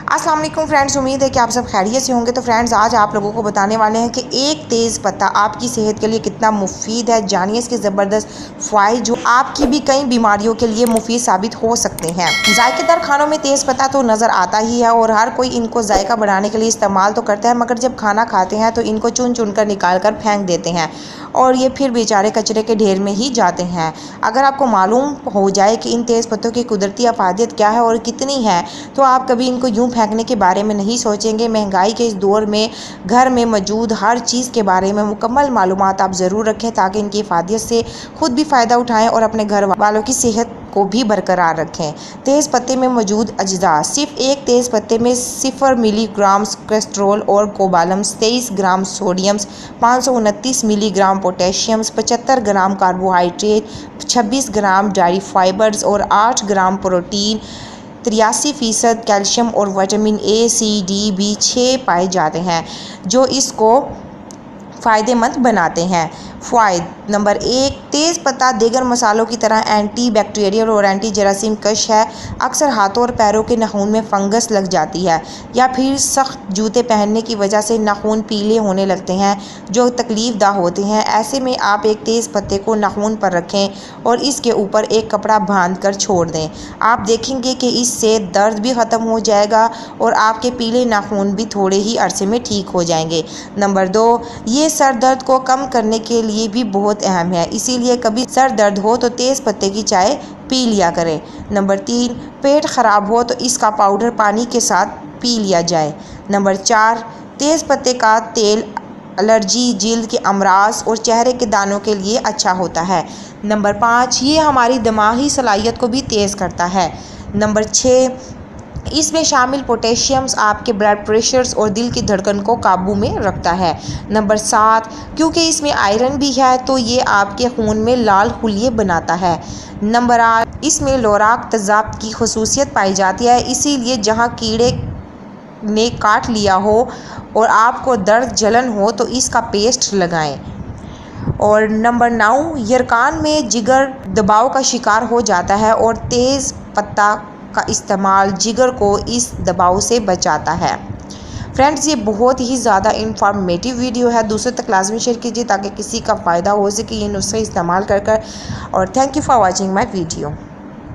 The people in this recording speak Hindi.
अस्सलाम वालेकुम फ्रेंड्स, उम्मीद है कि आप सब खैरियत से होंगे। तो फ्रेंड्स, आज आप लोगों को बताने वाले हैं कि एक तेज़ पत्ता आपकी सेहत के लिए कितना मुफीद है। जानिए इसके ज़बरदस्त फ़ायदे जो आपकी भी कई बीमारियों के लिए मुफीद साबित हो सकते हैं। जायकेदार खानों में तेज़ पत्ता तो नज़र आता ही है और हर कोई इनको जायका बढ़ाने के लिए इस्तेमाल तो करता है, मगर जब खाना खाते हैं तो इनको चुन चुन कर निकाल कर फेंक देते हैं और ये फिर बेचारे कचरे के ढेर में ही जाते हैं। अगर आपको मालूम हो जाए कि इन तेज़ पत्तों की कुदरती अफादियत क्या है और कितनी है, तो आप कभी इनको यूं फेंकने के बारे में नहीं सोचेंगे। महंगाई के इस दौर में घर में मौजूद हर चीज़ के बारे में मुकम्मल मालूमात आप ज़रूर रखें ताकि इनकी अफादियत से खुद भी फ़ायदा उठाएं और अपने घर वालों की सेहत को भी बरकरार रखें। तेज़ पत्ते में मौजूद अज्जा: सिर्फ एक तेज़ पत्ते में 0 मिलीग्राम कोलेस्ट्रॉल और कोबालम, 23 gram sodium, 529 milligram potassium, 75 gram carbohydrate, 26 gram dietary fibres और 8 ग्राम प्रोटीन, 83% कैल्शियम और vitamin A, C, D, B6 पाए जाते हैं जो इसको फ़ायदेमंद बनाते हैं। फ़ायदे नंबर 1, तेज़ पत्ता दीगर मसालों की तरह एंटी बैक्टीरियल और एंटी जरासीम कश है। अक्सर हाथों और पैरों के नाखून में फंगस लग जाती है या फिर सख्त जूते पहनने की वजह से नाखून पीले होने लगते हैं जो तकलीफ़ दा होते हैं। ऐसे में आप एक तेज़ पत्ते को नाखून पर रखें और इसके ऊपर एक कपड़ा बांध कर छोड़ दें। आप देखेंगे कि इससे दर्द भी ख़त्म हो जाएगा और आपके पीले नाखून भी थोड़े ही अरसे में ठीक हो जाएंगे। नंबर 2, ये सर दर्द को कम करने के लिए भी बहुत अहम है, इसीलिए कभी सर दर्द हो तो तेज़ पत्ते की चाय पी लिया करें। नंबर 3, पेट ख़राब हो तो इसका पाउडर पानी के साथ पी लिया जाए। नंबर 4, तेज़ पत्ते का तेल एलर्जी, जिल्द के अमराज और चेहरे के दानों के लिए अच्छा होता है। नंबर 5, ये हमारी दिमागी सलाहियत को भी तेज़ करता है। नंबर 6, इसमें शामिल पोटेशियम्स आपके ब्लड प्रेशर्स और दिल की धड़कन को काबू में रखता है। नंबर 7, क्योंकि इसमें आयरन भी है तो ये आपके खून में लाल खुलिये बनाता है। नंबर 8, इसमें लोराक तेज़ाब की खसूसियत पाई जाती है, इसीलिए जहाँ कीड़े ने काट लिया हो और आपको दर्द जलन हो तो इसका पेस्ट लगाएं। और नंबर 9, यरकान में जिगर दबाव का शिकार हो जाता है और तेज़ पत्ता का इस्तेमाल जिगर को इस दबाव से बचाता है। फ्रेंड्स, ये बहुत ही ज़्यादा इंफॉर्मेटिव वीडियो है, दूसरों तक लाजमी शेयर कीजिए ताकि किसी का फ़ायदा हो सके ये नुस्खे इस्तेमाल कर। और thank you for watching my video.